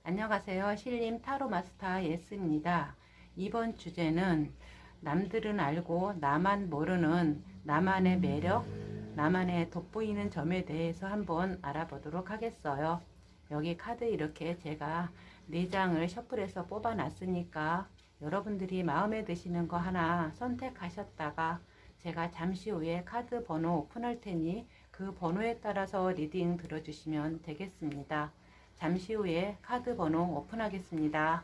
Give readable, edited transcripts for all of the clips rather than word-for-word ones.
안녕하세요. 신림 타로 마스터 예스입니다. 이번 주제는 남들은 알고 나만 모르는 나만의 매력, 나만의 돋보이는 점에 대해서 한번 알아보도록 하겠어요. 여기 카드 이렇게 제가 4장을 셔플해서 뽑아 놨으니까 여러분들이 마음에 드시는 거 하나 선택하셨다가 제가 잠시 후에 카드 번호 오픈할 테니 그 번호에 따라서 리딩 들어주시면 되겠습니다. 잠시 후에 카드 번호 오픈하겠습니다.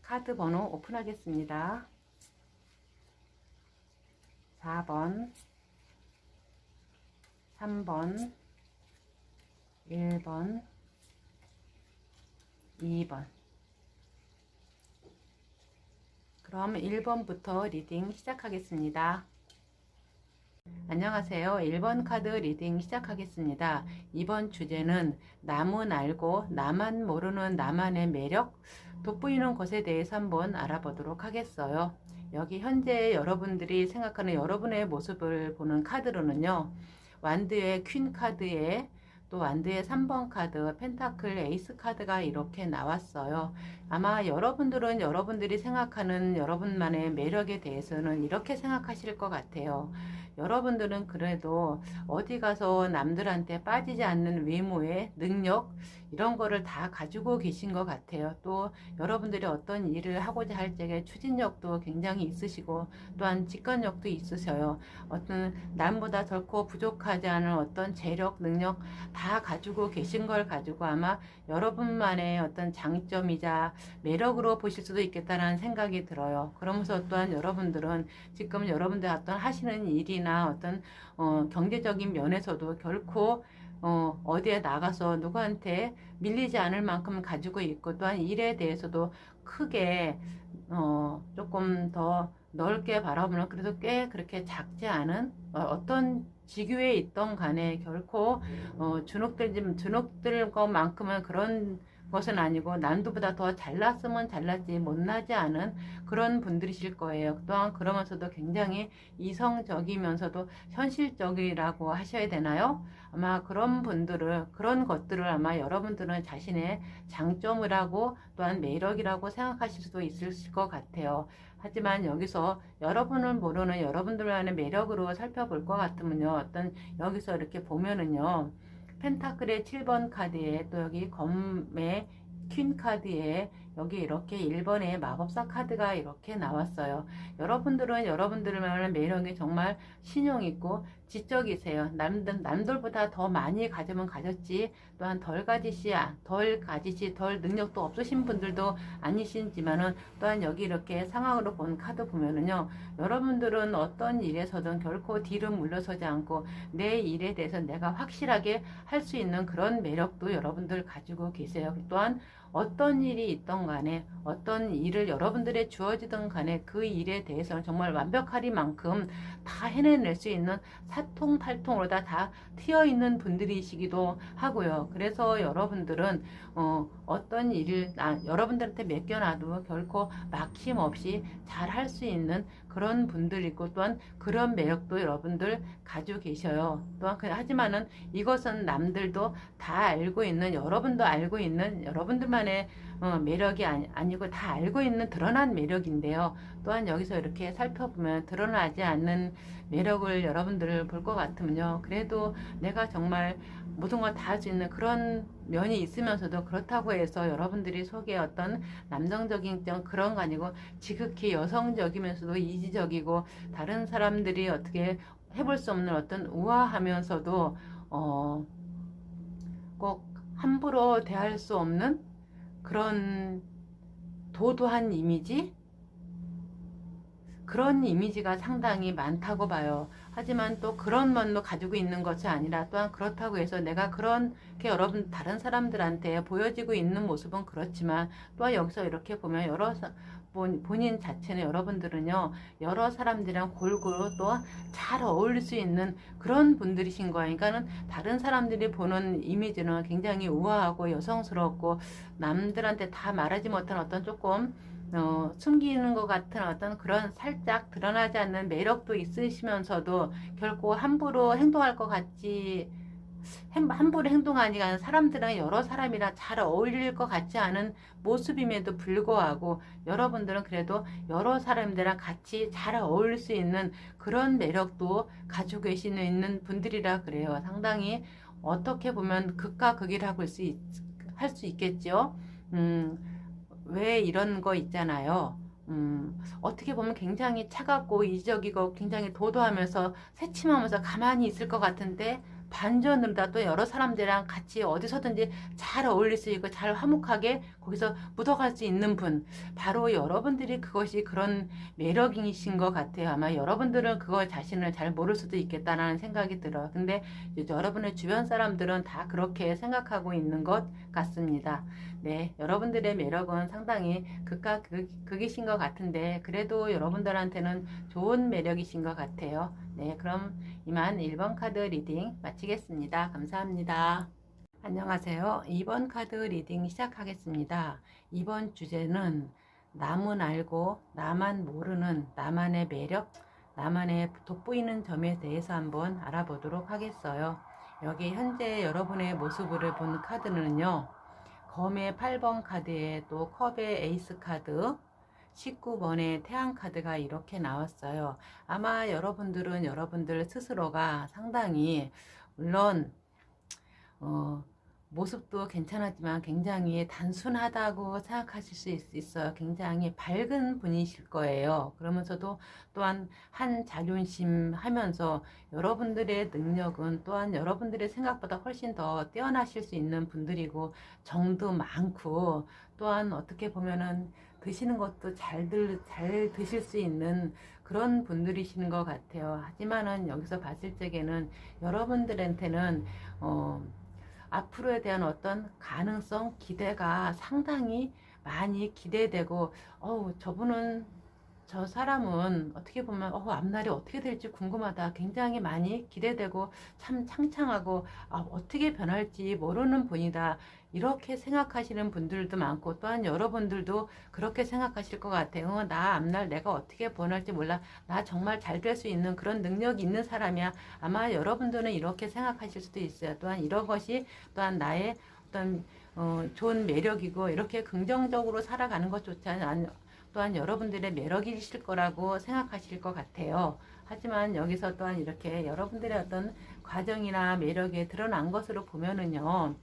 카드 번호 오픈하겠습니다. 4번, 3번, 1번, 2번. 그럼 1번부터 리딩 시작하겠습니다. 안녕하세요. 1번 카드 리딩 시작하겠습니다. 이번 주제는 남은 알고 나만 모르는 나만의 매력, 돋보이는 것에 대해서 한번 알아보도록 하겠어요. 여기 현재 여러분들이 생각하는 여러분의 모습을 보는 카드로는요. 완드의 퀸 카드에 또 완드의 3번 카드, 펜타클 에이스 카드가 이렇게 나왔어요. 아마 여러분들은 여러분들이 생각하는 여러분만의 매력에 대해서는 이렇게 생각하실 것 같아요. 여러분들은 그래도 어디 가서 남들한테 빠지지 않는 외모의 능력 이런 거를 다 가지고 계신 것 같아요. 또 여러분들이 어떤 일을 하고자 할 적에 추진력도 굉장히 있으시고 또한 직관력도 있으셔요. 어떤 남보다 결코 부족하지 않은 어떤 재력, 능력 다 가지고 계신 걸 가지고 아마 여러분만의 어떤 장점이자 매력으로 보실 수도 있겠다는 생각이 들어요. 그러면서 또한 여러분들은 지금 여러분들 어떤 하시는 일이나 어떤 경제적인 면에서도 결코 어디에 나가서 누구한테 밀리지 않을 만큼 가지고 있고 또한 일에 대해서도 크게 조금 더 넓게 바라보는 그래도 꽤 그렇게 작지 않은 어떤 직위에 있던 간에 결코 주눅들 것만큼은 그런 것은 아니고 남들보다 더 잘났으면 잘났지 못나지 않은 그런 분들이실 거예요. 또한 그러면서도 굉장히 이성적이면서도 현실적이라고 하셔야 되나요? 아마 그런 것들을 아마 여러분들은 자신의 장점이라고 또한 매력이라고 생각하실 수도 있을 것 같아요. 하지만 여기서 여러분을 모르는 여러분들만의 매력으로 살펴볼 것 같으면요. 어떤 여기서 이렇게 보면은요. 펜타클의 7번 카드에 또 여기 검의 퀸 카드에 여기 이렇게 1번의 마법사 카드가 이렇게 나왔어요. 여러분들은 여러분들만의 매력이 정말 신용있고 지적이세요. 남들보다 더 많이 가지면 가졌지 또한 덜 가지시 덜 능력도 없으신 분들도 아니시지만은 또한 여기 이렇게 상황으로 본 카드 보면은요. 여러분들은 어떤 일에서든 결코 뒤로 물러서지 않고 내 일에 대해서 내가 확실하게 할 수 있는 그런 매력도 여러분들 가지고 계세요. 또한 어떤 일이 있던 간에 어떤 일을 여러분들의 주어지던 간에 그 일에 대해서는 정말 완벽하리만큼 다 해내낼 수 있는 사통팔통으로 다 튀어있는 분들이시기도 하고요. 그래서 여러분들은 어떤 일을 여러분들한테 맡겨놔도 결코 막힘없이 잘 할 수 있는 그런 분들이고 또한 그런 매력도 여러분들 가지고 계셔요. 또한 하지만은 이것은 남들도 다 알고 있는 여러분도 알고 있는 여러분들만의 매력이 아니고 다 알고 있는 드러난 매력인데요. 또한 여기서 이렇게 살펴보면 드러나지 않는 매력을 여러분들을 볼 것 같으면요. 그래도 내가 정말 모든 걸 다 할 수 있는 그런 면이 있으면서도 그렇다고 해서 여러분들이 속에 어떤 남성적인 그런 거 아니고 지극히 여성적이면서도 이지적이고 다른 사람들이 어떻게 해볼 수 없는 어떤 우아하면서도 꼭 함부로 대할 수 없는 그런 도도한 이미지? 그런 이미지가 상당히 많다고 봐요. 하지만 또 그런 면도 가지고 있는 것이 아니라 또한 그렇다고 해서 내가 그렇게 여러분 다른 사람들한테 보여지고 있는 모습은 그렇지만 또한 여기서 이렇게 보면 본인 자체는 여러분들은요 여러 사람들이랑 골고루 또 잘 어울릴 수 있는 그런 분들이신 거예요. 그러니까는 다른 사람들이 보는 이미지는 굉장히 우아하고 여성스럽고 남들한테 다 말하지 못한 어떤 조금 숨기는 것 같은 어떤 그런 살짝 드러나지 않는 매력도 있으시면서도 결코 함부로 행동할 것 같지 함부로 행동하지 않은 사람들은 여러 사람이랑 잘 어울릴 것 같지 않은 모습임에도 불구하고 여러분들은 그래도 여러 사람들이랑 같이 잘 어울릴 수 있는 그런 매력도 가지고 계시는 있는 분들이라 그래요. 상당히 어떻게 보면 극과 극이라고 할 수 있겠죠. 음, 왜 이런 거 있잖아요. 어떻게 보면 굉장히 차갑고 이기적이고 굉장히 도도하면서 새침하면서 가만히 있을 것 같은데 반전으로 다 또 여러 사람들이랑 같이 어디서든지 잘 어울릴 수 있고 잘 화목하게 거기서 묻어갈 수 있는 분. 바로 여러분들이 그것이 그런 매력이신 것 같아요. 아마 여러분들은 그거 자신을 잘 모를 수도 있겠다라는 생각이 들어요. 근데 여러분의 주변 사람들은 다 그렇게 생각하고 있는 것 같습니다. 네, 여러분들의 매력은 상당히 극과 극이신 것 같은데 그래도 여러분들한테는 좋은 매력이신 것 같아요. 네, 그럼 이만 1번 카드 리딩 마치겠습니다. 감사합니다. 안녕하세요. 2번 카드 리딩 시작하겠습니다. 이번 주제는 남은 알고 나만 모르는 나만의 매력, 나만의 돋보이는 점에 대해서 한번 알아보도록 하겠어요. 여기 현재 여러분의 모습을 본 카드는요. 검의 8번 카드에 또 컵의 에이스 카드, 19번의 태양 카드가 이렇게 나왔어요. 아마 여러분들은 여러분들 스스로가 상당히 물론 어, 모습도 괜찮았지만 굉장히 단순하다고 생각하실 수 있어요. 굉장히 밝은 분이실 거예요. 그러면서도 또한 한 자존심 하면서 여러분들의 능력은 또한 여러분들의 생각보다 훨씬 더 뛰어나실 수 있는 분들이고 정도 많고 또한 어떻게 보면은 드시는 것도 잘 드실 수 있는 그런 분들이시는 것 같아요. 하지만은 여기서 봤을 적에는 여러분들한테는 앞으로에 대한 어떤 가능성, 기대가 상당히 많이 기대되고, 저 사람은 어떻게 보면, 앞날이 어떻게 될지 궁금하다. 굉장히 많이 기대되고, 참 창창하고, 어떻게 변할지 모르는 분이다. 이렇게 생각하시는 분들도 많고, 또한 여러분들도 그렇게 생각하실 것 같아요. 나 앞날 내가 어떻게 변할지 몰라. 나 정말 잘 될 수 있는 그런 능력이 있는 사람이야. 아마 여러분들은 이렇게 생각하실 수도 있어요. 또한 이런 것이 또한 나의 어떤 좋은 매력이고 이렇게 긍정적으로 살아가는 것조차 또한 여러분들의 매력이실 거라고 생각하실 것 같아요. 하지만 여기서 또한 이렇게 여러분들의 어떤 과정이나 매력에 드러난 것으로 보면은요.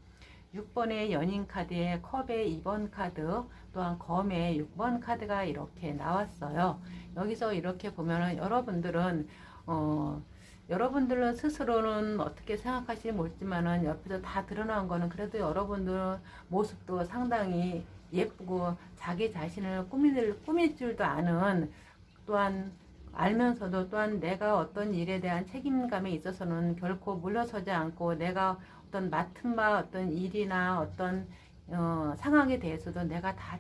6번의 연인 카드에 컵의 2번 카드 또한 검의 6번 카드가 이렇게 나왔어요. 여기서 이렇게 보면은 여러분들은 스스로는 어떻게 생각하실지 모르지만은 옆에서 다 드러난 거는 그래도 여러분들 모습도 상당히 예쁘고 자기 자신을 꾸밀 줄도 아는 또한 알면서도 또한 내가 어떤 일에 대한 책임감에 있어서는 결코 물러서지 않고 내가 어떤 맡은 바 어떤 일이나 어떤 상황에 대해서도 내가 다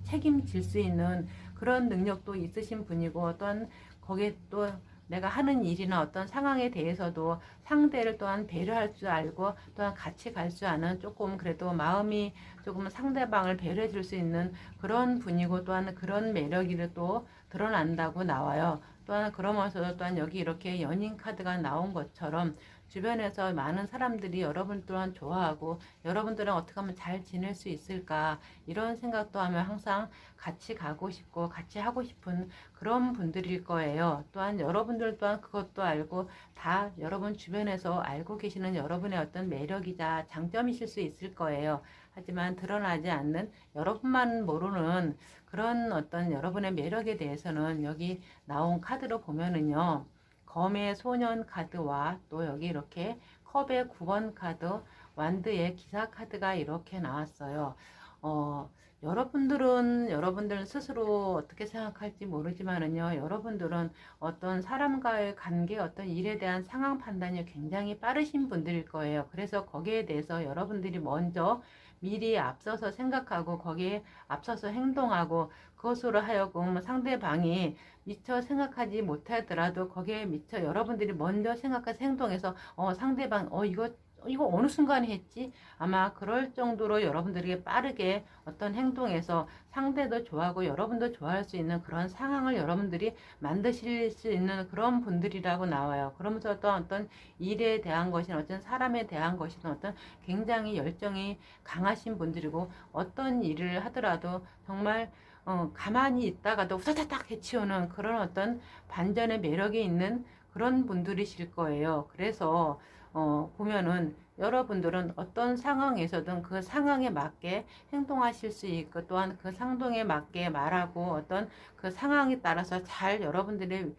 책임질 수 있는 그런 능력도 있으신 분이고 또한 거기에 또 내가 하는 일이나 어떤 상황에 대해서도 상대를 또한 배려할 줄 알고 또한 같이 갈 줄 아는 조금 그래도 마음이 조금 상대방을 배려해 줄 수 있는 그런 분이고 또한 그런 매력이 또 드러난다고 나와요. 또한 그러면서도 또한 여기 이렇게 연인 카드가 나온 것처럼 주변에서 많은 사람들이 여러분 또한 좋아하고 여러분들은 어떻게 하면 잘 지낼 수 있을까 이런 생각도 하면 항상 같이 가고 싶고 같이 하고 싶은 그런 분들일 거예요. 또한 여러분들 또한 그것도 알고 다 여러분 주변에서 알고 계시는 여러분의 어떤 매력이자 장점이실 수 있을 거예요. 하지만 드러나지 않는 여러분만 모르는 그런 어떤 여러분의 매력에 대해서는 여기 나온 카드로 보면은요. 검의 소년 카드와 또 여기 이렇게 컵의 9번 카드, 완드의 기사 카드가 이렇게 나왔어요. 여러분들은 스스로 어떻게 생각할지 모르지만은요, 여러분들은 어떤 사람과의 관계, 어떤 일에 대한 상황 판단이 굉장히 빠르신 분들일 거예요. 그래서 거기에 대해서 여러분들이 먼저 미리 앞서서 생각하고 거기에 앞서서 행동하고 그것으로 하여금 상대방이 미처 생각하지 못하더라도 거기에 미처 여러분들이 먼저 생각해서 행동해서 상대방 이거 이거 어느 순간에 했지? 아마 그럴 정도로 여러분들에게 빠르게 어떤 행동에서 상대도 좋아하고 여러분도 좋아할 수 있는 그런 상황을 여러분들이 만드실 수 있는 그런 분들이라고 나와요. 그러면서 어떤 일에 대한 것이나 어떤 사람에 대한 것이나 어떤 굉장히 열정이 강하신 분들이고 어떤 일을 하더라도 정말 가만히 있다가도 후다닥 해치우는 그런 어떤 반전의 매력이 있는 그런 분들이실 거예요. 그래서 보면은 여러분들은 어떤 상황에서든 그 상황에 맞게 행동하실 수 있고 또한 그 상동에 맞게 말하고 어떤 그 상황에 따라서 잘 여러분들의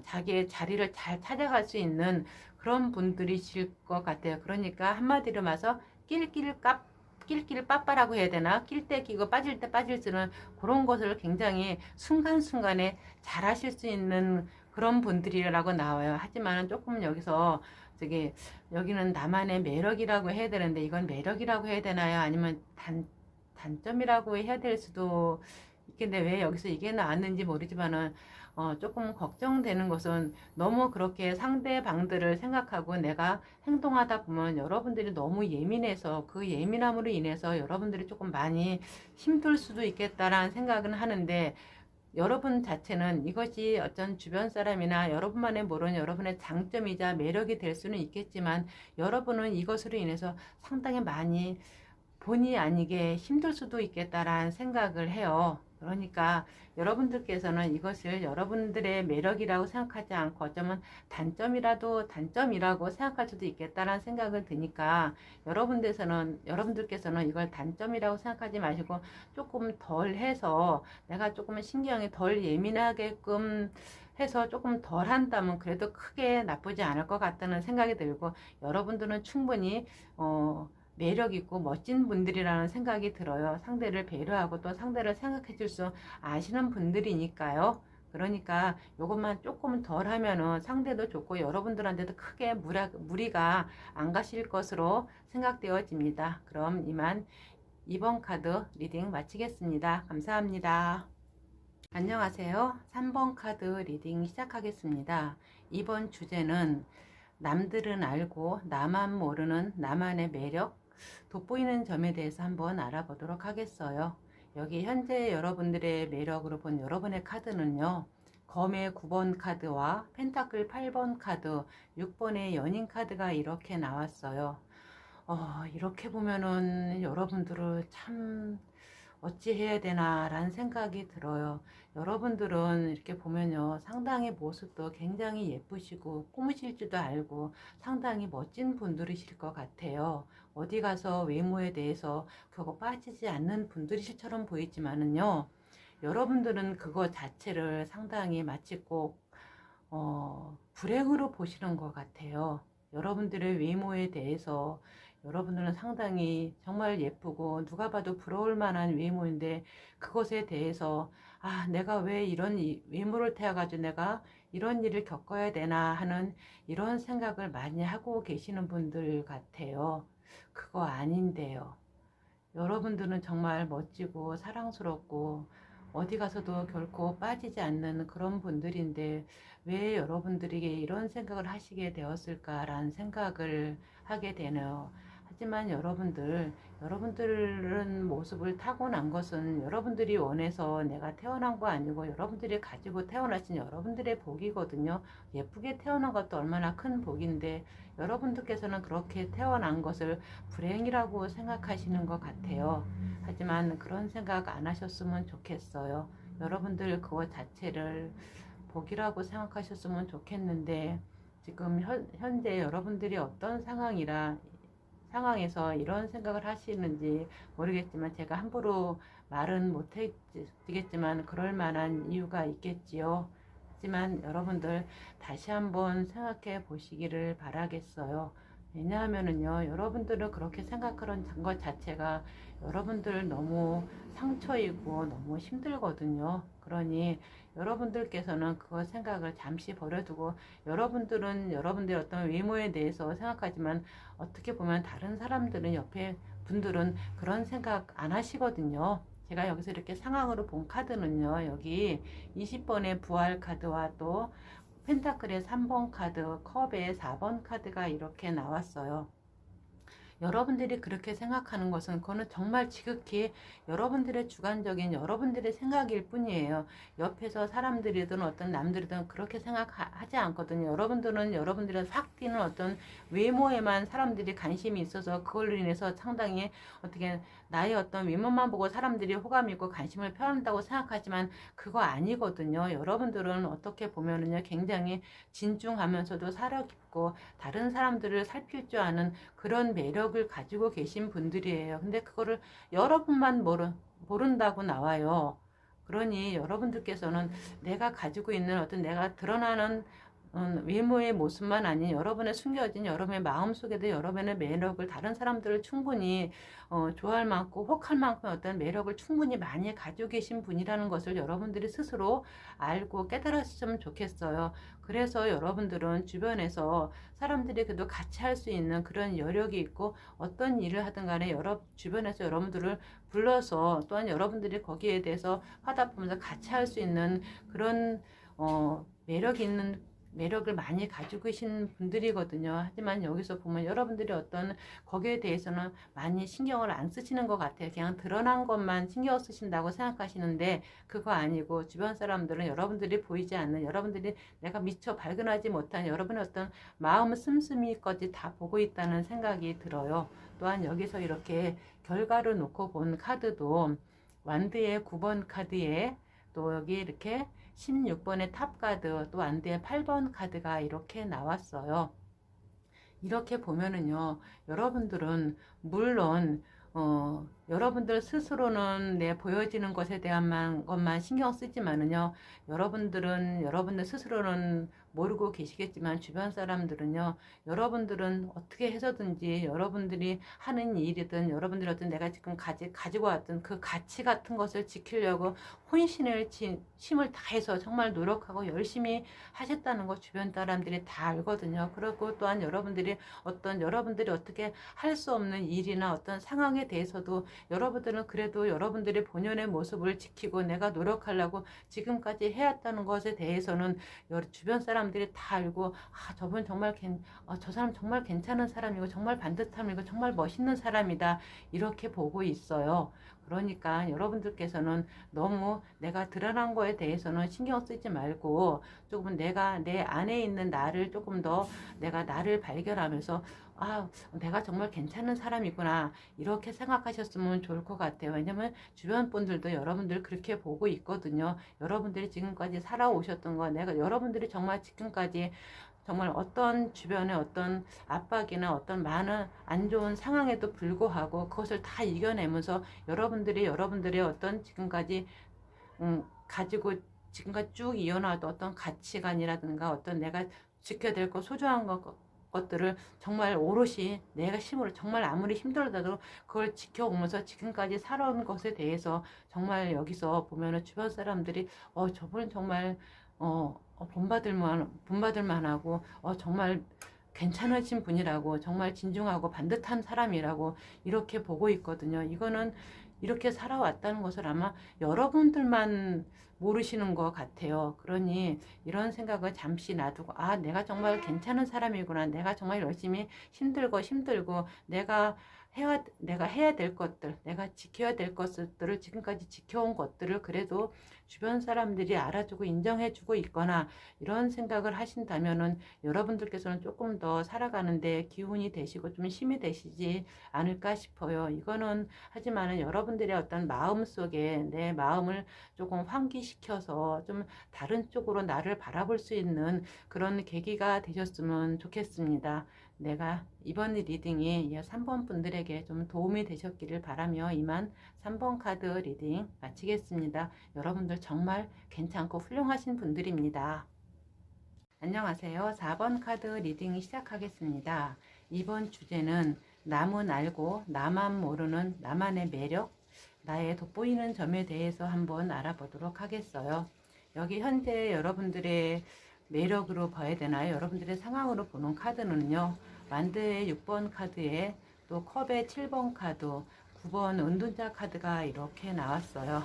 자기의 자리를 잘 찾아갈 수 있는 그런 분들이실 것 같아요. 그러니까 한마디로 말해서 낄낄 빠빠라고 해야 되나? 낄 때 끼고 빠질 때 빠질 수는 그런 것을 굉장히 순간순간에 잘 하실 수 있는 그런 분들이라고 나와요. 하지만 조금 여기서 저기 여기는 나만의 매력이라고 해야 되는데 이건 매력이라고 해야 되나요? 아니면 단점이라고 해야 될 수도 있겠는데 왜 여기서 이게 나왔는지 모르지만은 조금 걱정되는 것은 너무 그렇게 상대방들을 생각하고 내가 행동하다 보면 여러분들이 너무 예민해서 그 예민함으로 인해서 여러분들이 조금 많이 힘들 수도 있겠다라는 생각은 하는데 여러분 자체는 이것이 어떤 주변 사람이나 여러분만의 모르는 여러분의 장점이자 매력이 될 수는 있겠지만 여러분은 이것으로 인해서 상당히 많이 본의 아니게 힘들 수도 있겠다라는 생각을 해요. 그러니까 여러분들께서는 이것을 여러분들의 매력이라고 생각하지 않고 어쩌면 단점이라고 생각할 수도 있겠다라는 생각을 드니까 여러분들께서는 이걸 단점이라고 생각하지 마시고 조금 덜 해서 내가 조금 신경이 덜 예민하게끔 해서 조금 덜 한다면 그래도 크게 나쁘지 않을 것 같다는 생각이 들고 여러분들은 충분히 매력 있고 멋진 분들이라는 생각이 들어요. 상대를 배려하고 또 상대를 생각해 줄 수 아시는 분들이니까요. 그러니까 요것만 조금 덜 하면은 상대도 좋고 여러분들한테도 크게 무리가 안 가실 것으로 생각되어집니다. 그럼 이만 이번 카드 리딩 마치겠습니다. 감사합니다. 안녕하세요. 3번 카드 리딩 시작하겠습니다. 이번 주제는 남들은 알고 나만 모르는 나만의 매력, 돋보이는 점에 대해서 한번 알아보도록 하겠어요. 여기 현재 여러분들의 매력으로 본 여러분의 카드는요. 검의 9번 카드와 펜타클 8번 카드, 6번의 연인 카드가 이렇게 나왔어요. 이렇게 보면은 여러분들을 참 어찌 해야 되나 라는 생각이 들어요. 여러분들은 이렇게 보면요 상당히 모습도 굉장히 예쁘시고 꾸미실 줄도 알고 상당히 멋진 분들이실 것 같아요. 어디 가서 외모에 대해서 그거 빠지지 않는 분들이실처럼 보이지만은요 여러분들은 그거 자체를 상당히 마치 꼭 불행으로 보시는 것 같아요. 여러분들의 외모에 대해서 여러분들은 상당히 정말 예쁘고 누가 봐도 부러울 만한 외모인데 그것에 대해서 내가 왜 이런 외모를 태워가지고 내가 이런 일을 겪어야 되나 하는 이런 생각을 많이 하고 계시는 분들 같아요. 그거 아닌데요. 여러분들은 정말 멋지고 사랑스럽고 어디 가서도 결코 빠지지 않는 그런 분들인데 왜 여러분들에게 이런 생각을 하시게 되었을까라는 생각을 하게 되네요. 하지만 여러분들은 모습을 타고난 것은 여러분들이 원해서 내가 태어난 거 아니고 여러분들이 가지고 태어나신 여러분들의 복이거든요. 예쁘게 태어난 것도 얼마나 큰 복인데 여러분들께서는 그렇게 태어난 것을 불행이라고 생각하시는 것 같아요. 하지만 그런 생각 안 하셨으면 좋겠어요. 여러분들 그거 자체를 복이라고 생각하셨으면 좋겠는데 지금 현재 여러분들이 어떤 상황에서 이런 생각을 하시는지 모르겠지만 제가 함부로 말은 못 해드리겠지만 그럴 만한 이유가 있겠지요. 하지만 여러분들 다시 한번 생각해 보시기를 바라겠어요. 왜냐하면은요, 여러분들은 그렇게 생각하는 것 자체가 여러분들 너무 상처이고 너무 힘들거든요. 그러니 여러분들께서는 그거 생각을 잠시 버려두고 여러분들은 여러분들의 어떤 외모에 대해서 생각하지만 어떻게 보면 다른 사람들은 옆에 분들은 그런 생각 안 하시거든요. 제가 여기서 이렇게 상황으로 본 카드는요. 여기 20번의 부활 카드와 또 펜타클의 3번 카드, 컵의 4번 카드가 이렇게 나왔어요. 여러분들이 그렇게 생각하는 것은 그거는 정말 지극히 여러분들의 주관적인 여러분들의 생각일 뿐이에요. 옆에서 사람들이든 어떤 남들이든 그렇게 생각하지 않거든요. 여러분들은 여러분들의 확 띄는 어떤 외모에만 사람들이 관심이 있어서 그걸로 인해서 상당히 어떻게 나의 어떤 외모만 보고 사람들이 호감 있고 관심을 표한다고 생각하지만 그거 아니거든요. 여러분들은 어떻게 보면은요, 굉장히 진중하면서도 사려 깊고 다른 사람들을 살필 줄 아는 그런 매력을 가지고 계신 분들이에요. 근데 그거를 여러분만 모른다고 나와요. 그러니 여러분들께서는 내가 가지고 있는 어떤 내가 드러나는 외모의 모습만 아닌 여러분의 숨겨진 여러분의 마음속에도 여러분의 매력을 다른 사람들을 충분히 좋아할 만큼 혹할 만큼 어떤 매력을 충분히 많이 가지고 계신 분이라는 것을 여러분들이 스스로 알고 깨달았으면 좋겠어요. 그래서 여러분들은 주변에서 사람들이 그래도 같이 할 수 있는 그런 여력이 있고 어떤 일을 하든 간에 주변에서 여러분들을 불러서 또한 여러분들이 거기에 대해서 화답하면서 같이 할 수 있는 그런 매력 있는 매력을 많이 가지고 계신 분들이거든요. 하지만 여기서 보면 여러분들이 어떤 거기에 대해서는 많이 신경을 안 쓰시는 것 같아요. 그냥 드러난 것만 신경 쓰신다고 생각하시는데 그거 아니고 주변 사람들은 여러분들이 보이지 않는 여러분들이 내가 미처 발견하지 못한 여러분의 어떤 마음 씀씀이까지 다 보고 있다는 생각이 들어요. 또한 여기서 이렇게 결과를 놓고 본 카드도 완드의 9번 카드에 또 여기 이렇게 16번의 탑 카드 또 안드의 8번 카드가 이렇게 나왔어요. 이렇게 보면은요, 여러분들은 물론 여러분들 스스로는 내 보여지는 것에 대한 것만 신경 쓰지만은요, 여러분들은 여러분들 스스로는 모르고 계시겠지만 주변 사람들은요, 여러분들은 어떻게 해서든지 여러분들이 하는 일이든 여러분들이 어떤 내가 지금 가지고 왔던 그 가치 같은 것을 지키려고 힘을 다해서 정말 노력하고 열심히 하셨다는 거 주변 사람들이 다 알거든요. 그리고 또한 여러분들이 어떻게 할 수 없는 일이나 어떤 상황에 대해서도 여러분들은 그래도 여러분들의 본연의 모습을 지키고 내가 노력하려고 지금까지 해왔다는 것에 대해서는 주변 사람들이 다 알고 저 사람 정말 괜찮은 사람이고 정말 반듯함이고 정말 멋있는 사람이다 이렇게 보고 있어요. 그러니까 여러분들께서는 너무 내가 드러난 거에 대해서는 신경 쓰지 말고 조금 내가 내 안에 있는 나를 조금 더 내가 나를 발견하면서 내가 정말 괜찮은 사람이구나 이렇게 생각하셨으면 좋을 것 같아요. 왜냐면 주변 분들도 여러분들 그렇게 보고 있거든요. 여러분들이 지금까지 살아오셨던 거 여러분들이 정말 지금까지 정말 어떤 주변의 어떤 압박이나 어떤 많은 안 좋은 상황에도 불구하고 그것을 다 이겨내면서 여러분들의 어떤 지금까지 가지고 지금까지 쭉 이어나왔던 어떤 가치관이라든가 어떤 내가 지켜야 될 것 소중한 것들을 정말 오롯이 내가 힘으로 정말 아무리 힘들어도 그걸 지켜오면서 지금까지 살아온 것에 대해서 정말 여기서 보면은 주변 사람들이 저분은 정말 본받을 만하고 정말 괜찮으신 분이라고 정말 진중하고 반듯한 사람이라고 이렇게 보고 있거든요. 이거는 이렇게 살아왔다는 것을 아마 여러분들만 모르시는 것 같아요. 그러니 이런 생각을 잠시 놔두고 내가 정말 괜찮은 사람이구나. 내가 정말 열심히 힘들고 내가 해야 될 것들, 내가 지켜야 될 것들을 지금까지 지켜온 것들을 그래도 주변 사람들이 알아주고 인정해주고 있거나 이런 생각을 하신다면은 여러분들께서는 조금 더 살아가는데 기운이 되시고 좀 힘이 되시지 않을까 싶어요. 이거는 하지만은 여러분들의 어떤 마음 속에 내 마음을 조금 환기시켜서 좀 다른 쪽으로 나를 바라볼 수 있는 그런 계기가 되셨으면 좋겠습니다. 내가 이번 리딩이 3번 분들에게 좀 도움이 되셨기를 바라며 이만 3번 카드 리딩 마치겠습니다. 여러분들 정말 괜찮고 훌륭하신 분들입니다. 안녕하세요. 4번 카드 리딩 시작하겠습니다. 이번 주제는 남은 알고 나만 모르는 나만의 매력, 나의 돋보이는 점에 대해서 한번 알아보도록 하겠어요. 여기 현재 여러분들의 매력으로 봐야 되나요? 여러분들의 상황으로 보는 카드는요. 완드의 6번 카드에 또 컵의 7번 카드, 9번 은둔자 카드가 이렇게 나왔어요.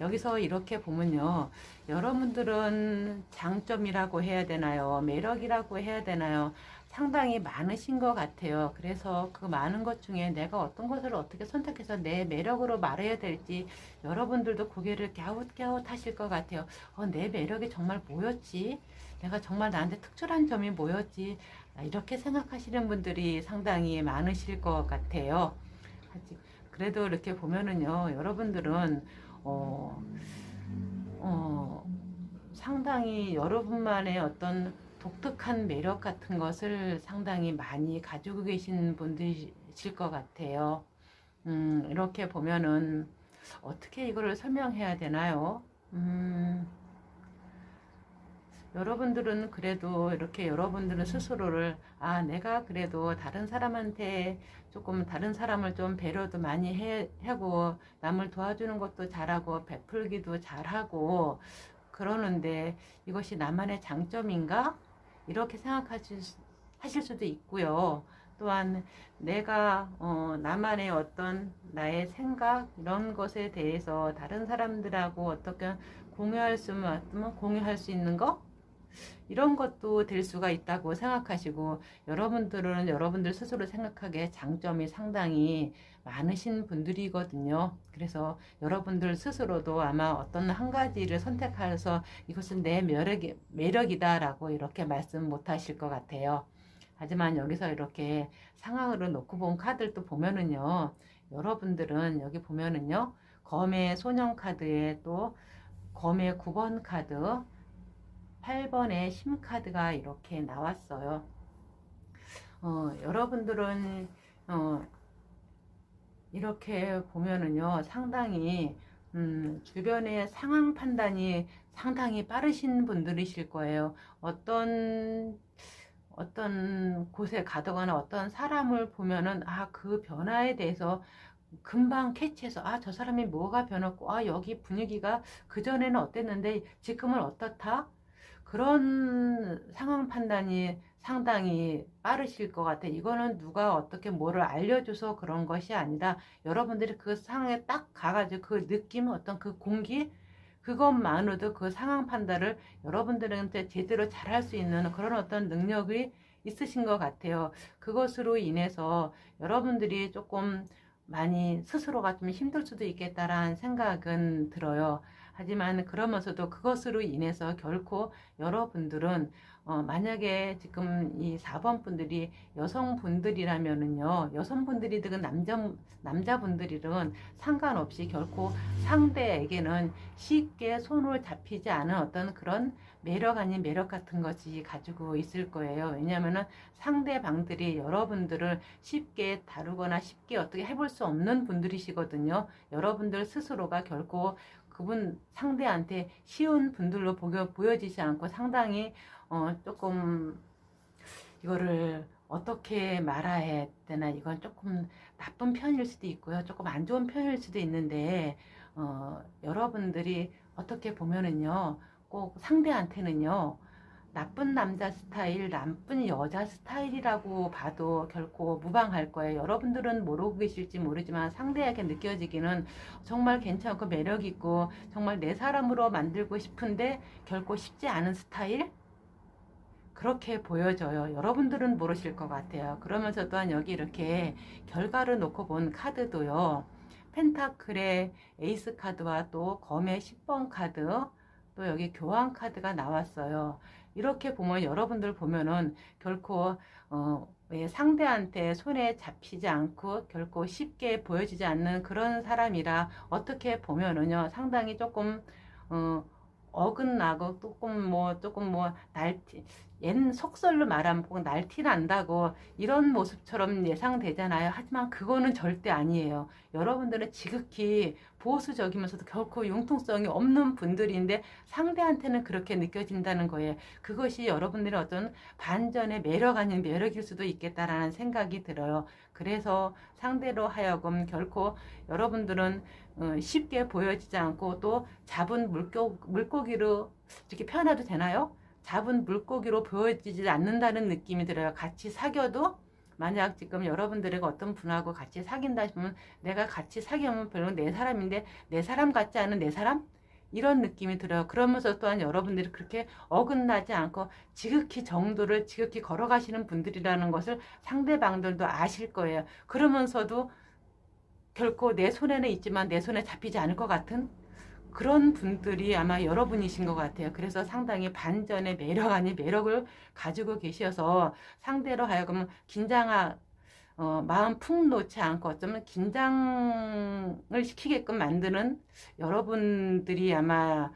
여기서 이렇게 보면요. 여러분들은 장점이라고 해야 되나요? 매력이라고 해야 되나요? 상당히 많으신 것 같아요. 그래서 그 많은 것 중에 내가 어떤 것을 어떻게 선택해서 내 매력으로 말해야 될지 여러분들도 고개를 갸웃갸웃 하실 것 같아요. 내 매력이 정말 뭐였지? 내가 정말 나한테 특출한 점이 뭐였지? 이렇게 생각하시는 분들이 상당히 많으실 것 같아요. 그래도 이렇게 보면은요, 여러분들은 어, 어, 상당히 여러분만의 어떤 독특한 매력 같은 것을 상당히 많이 가지고 계신 분들이실 것 같아요. 이렇게 보면은 어떻게 이거를 설명해야 되나요? 여러분들은 그래도 이렇게 여러분들은 스스로를 내가 그래도 다른 사람한테 조금 다른 사람을 좀 배려도 많이 하고 남을 도와주는 것도 잘하고 베풀기도 잘하고 그러는데 이것이 나만의 장점인가? 이렇게 하실 수도 있고요. 또한 내가 나만의 어떤 나의 생각 이런 것에 대해서 다른 사람들하고 어떻게 공유할 수 있는 거 이런 것도 될 수가 있다고 생각하시고 여러분들은 여러분들 스스로 생각하기에 장점이 상당히 많으신 분들이거든요. 그래서 여러분들 스스로도 아마 어떤 한 가지를 선택해서 이것은 내 매력이다라고 이렇게 말씀 못 하실 것 같아요. 하지만 여기서 이렇게 상황으로 놓고 본 카드를 또 보면은요. 여러분들은 여기 보면은요. 검의 소년 카드에 또 검의 9번 카드 8번의 심카드가 이렇게 나왔어요. 여러분들은 이렇게 보면은요 상당히 주변의 상황 판단이 상당히 빠르신 분들이실 거예요. 어떤 곳에 가거나 어떤 사람을 보면은 그 변화에 대해서 금방 캐치해서 저 사람이 뭐가 변했고 여기 분위기가 그전에는 어땠는데 지금은 어떻다? 그런 상황 판단이 상당히 빠르실 것 같아요. 이거는 누가 어떻게 뭐를 알려줘서 그런 것이 아니라 여러분들이 그 상황에 딱 가가지고 그 느낌, 어떤 그 공기, 그것만으로도 그 상황 판단을 여러분들한테 제대로 잘할 수 있는 그런 어떤 능력이 있으신 것 같아요. 그것으로 인해서 여러분들이 조금 많이 스스로가 좀 힘들 수도 있겠다라는 생각은 들어요. 하지만 그러면서도 그것으로 인해서 결코 여러분들은 만약에 지금 이 4번 분들이 여성분들이라면은요, 여성분들이든 남자분들이든 상관없이 결코 상대에게는 쉽게 손을 잡히지 않은 어떤 그런 매력 아닌 매력 같은 것이 가지고 있을 거예요. 왜냐하면은 상대방들이 여러분들을 쉽게 다루거나 쉽게 어떻게 해볼 수 없는 분들이시거든요. 여러분들 스스로가 결코 그분 상대한테 쉬운 분들로 보여지지 않고 상당히 조금 이거를 어떻게 말해야 되나 이건 조금 나쁜 편일 수도 있고요. 조금 안 좋은 편일 수도 있는데 여러분들이 어떻게 보면은요. 꼭 상대한테는요. 나쁜 남자 스타일, 나쁜 여자 스타일이라고 봐도 결코 무방할 거예요. 여러분들은 모르고 계실지 모르지만 상대에게 느껴지기는 정말 괜찮고 매력있고 정말 내 사람으로 만들고 싶은데 결코 쉽지 않은 스타일? 그렇게 보여져요. 여러분들은 모르실 것 같아요. 그러면서 또한 여기 이렇게 결과를 놓고 본 카드도요. 펜타클의 에이스 카드와 또 검의 10번 카드 또 여기 교환 카드가 나왔어요. 이렇게 보면 여러분들 보면은 결코 상대한테 손에 잡히지 않고 결코 쉽게 보여지지 않는 그런 사람이라 어떻게 보면은요 상당히 조금 어긋나고 조금 뭐 날티 옛 속설로 말하면 꼭 날티 난다고 이런 모습처럼 예상되잖아요. 하지만 그거는 절대 아니에요. 여러분들은 지극히 보수적이면서도 결코 융통성이 없는 분들인데 상대한테는 그렇게 느껴진다는 거예요. 그것이 여러분들의 어떤 반전의 매력 아닌 매력일 수도 있겠다라는 생각이 들어요. 그래서 상대로 하여금 결코 여러분들은 쉽게 보여지지 않고 또 잡은 물고기로 이렇게 표현해도 되나요? 잡은 물고기로 보여지지 않는다는 느낌이 들어요. 같이 사귀어도 만약 지금 여러분들에게 어떤 분하고 같이 사귄다 싶으면 내가 같이 사귀면 별로 내 사람인데 내 사람 같지 않은 내 사람? 이런 느낌이 들어요. 그러면서 또한 여러분들이 그렇게 어긋나지 않고 지극히 정도를 지극히 걸어가시는 분들이라는 것을 상대방들도 아실 거예요. 그러면서도 결코 내 손에는 있지만 내 손에 잡히지 않을 것 같은 그런 분들이 아마 여러분이신 것 같아요. 그래서 상당히 반전의 매력 아닌 매력을 가지고 계셔서 상대로 하여금 마음 푹 놓지 않고 어쩌면 긴장을 시키게끔 만드는 여러분들이 아마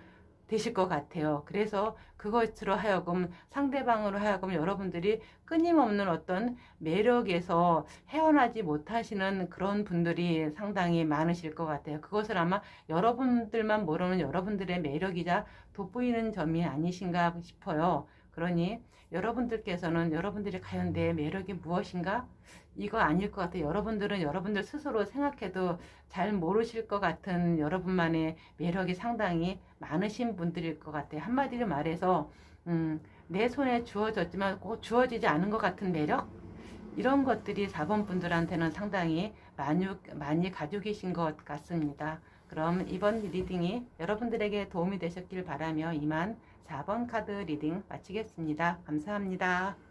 되실 것 같아요. 그래서 그것으로 하여금 상대방으로 하여금 여러분들이 끊임없는 어떤 매력에서 헤어나지 못하시는 그런 분들이 상당히 많으실 것 같아요. 그것을 아마 여러분들만 모르는 여러분들의 매력이자 돋보이는 점이 아니신가 싶어요. 그러니 여러분들께서는 여러분들이 과연 내 매력이 무엇인가? 이거 아닐 것 같아요. 여러분들은 여러분들 스스로 생각해도 잘 모르실 것 같은 여러분만의 매력이 상당히 많으신 분들일 것 같아요. 한마디로 말해서 내 손에 주어졌지만 꼭 주어지지 않은 것 같은 매력? 이런 것들이 4번 분들한테는 상당히 많이 가지고 계신 것 같습니다. 그럼 이번 리딩이 여러분들에게 도움이 되셨길 바라며 이만 4번 카드 리딩 마치겠습니다. 감사합니다.